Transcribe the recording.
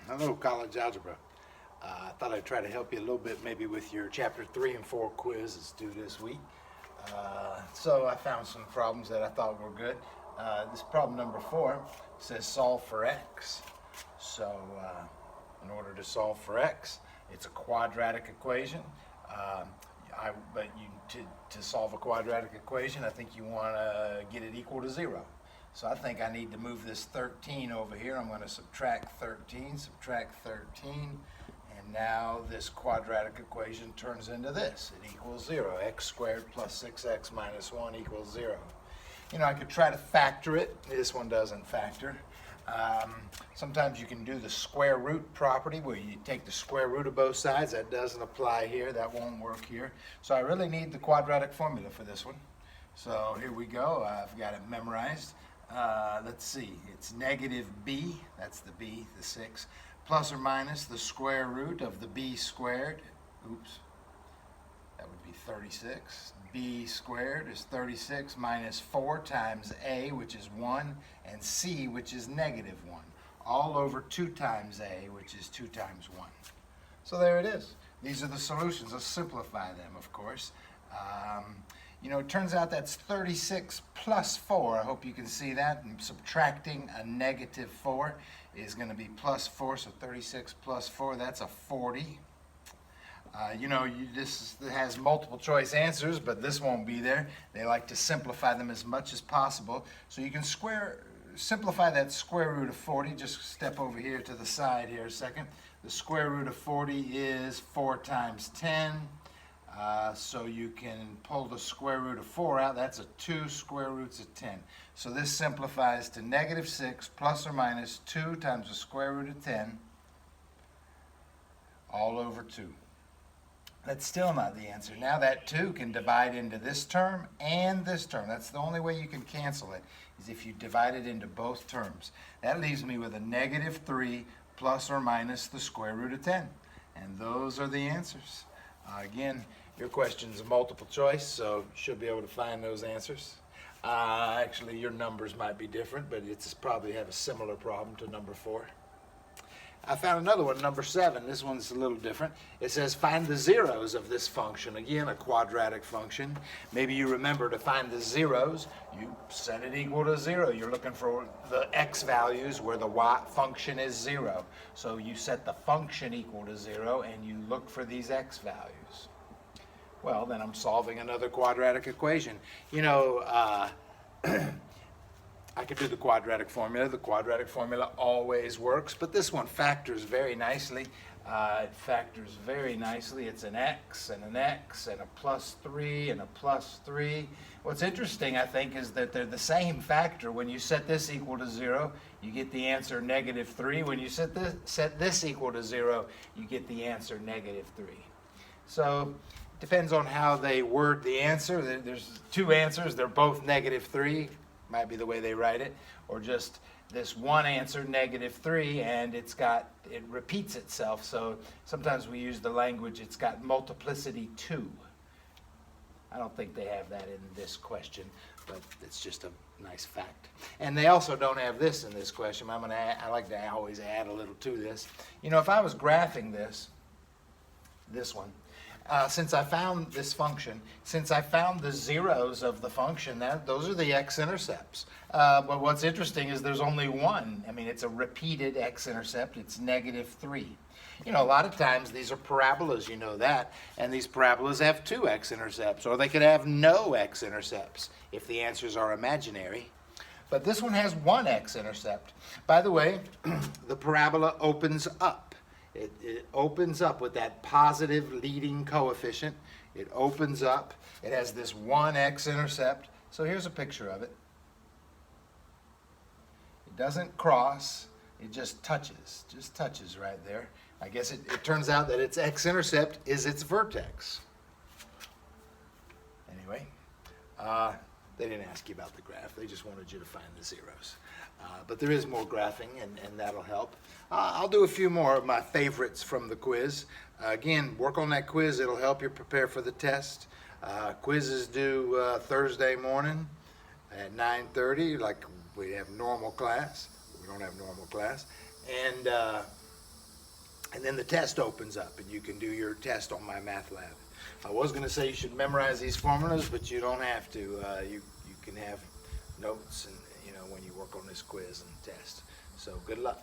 Hello, college algebra. I thought I'd try to help you a little bit maybe with your chapter 3 and 4 quiz that's due this week. So I found some problems that I thought were good. This problem number 4 says solve for x. So in order to solve for x, it's a quadratic equation. To solve a quadratic equation, I think you want to get it equal to 0. So I think I need to move this 13 over here. I'm going to subtract 13, and now this quadratic equation turns into this. It equals 0. X squared plus 6x minus 1 equals 0. You know, I could try to factor it. This one doesn't factor. Sometimes you can do the square root property where you take the square root of both sides. That doesn't apply here. That won't work here. So I really need the quadratic formula for this one. So here we go. I've got it memorized. Let's see. It's negative b, that's the b, the 6, plus or minus the square root of the b squared. Oops. That would be 36. B squared is 36 minus 4 times a, which is 1, and c, which is negative 1, all over 2 times a, which is 2 times 1. So there it is. These are the solutions. Let's simplify them, of course. You know, it turns out that's 36 plus 4. I hope you can see that. And subtracting a negative 4 is going to be plus 4, so 36 plus 4, that's a 40. You know, this has multiple choice answers, but this won't be there. They like to simplify them as much as possible. So you can simplify that square root of 40. Just step over here to the side here a second. The square root of 40 is 4 times 10. So you can pull the square root of 4 out. That's a 2 square roots of 10. So this simplifies to negative 6 plus or minus 2 times the square root of 10 all over 2. That's still not the answer. Now that 2 can divide into this term and this term. That's the only way you can cancel it, is if you divide it into both terms. That leaves me with a negative 3 plus or minus the square root of 10. And those are the answers. Again, your question's a multiple choice, so you should be able to find those answers. Actually, your numbers might be different, but it's probably have a similar problem to number 4. I found another one, number 7. This one's a little different. It says find the zeros of this function. Again, a quadratic function. Maybe you remember to find the zeros, you set it equal to 0. You're looking for the x values where the y function is 0. So you set the function equal to 0 and you look for these x values. Well, then I'm solving another quadratic equation. You know, I could do the quadratic formula. The quadratic formula always works, but this one factors very nicely. It factors very nicely. It's an x and an x and a plus 3 and a plus 3. What's interesting, I think, is that they're the same factor. When you set this equal to 0, you get the answer negative 3. When you set this equal to 0, you get the answer negative 3. So it depends on how they word the answer. There's 2 answers. They're both negative 3. Might be the way they write it, or just this one answer, negative 3, and it repeats itself. So sometimes we use the language, it's got multiplicity 2. I don't think they have that in this question, but it's just a nice fact. And they also don't have this in this question. I like to always add a little to this. You know, if I was graphing this one, since I found this function, since I found the zeros of the function, those are the x-intercepts. But what's interesting is there's only one. I mean, it's a repeated x-intercept. It's negative 3. You know, a lot of times these are parabolas, you know that, and these parabolas have 2 x-intercepts, or they could have no x-intercepts if the answers are imaginary. But this one has 1 x-intercept. By the way, the parabola opens up. It opens up with that positive leading coefficient. It opens up. It has this 1 x-intercept. So here's a picture of it. It doesn't cross. It just touches right there. I guess it turns out that its x-intercept is its vertex. Anyway, they didn't ask you about the graph. They just wanted you to find the zeros. But there is more graphing, and that'll help. I'll do a few more of my favorites from the quiz. Again, work on that quiz. It'll help you prepare for the test. Quizzes due Thursday morning at 9:30, like we have normal class. We don't have normal class. and then the test opens up, and you can do your test on my math lab. I was going to say you should memorize these formulas, but you don't have to. You can have notes, and when you work on this quiz and test. So good luck.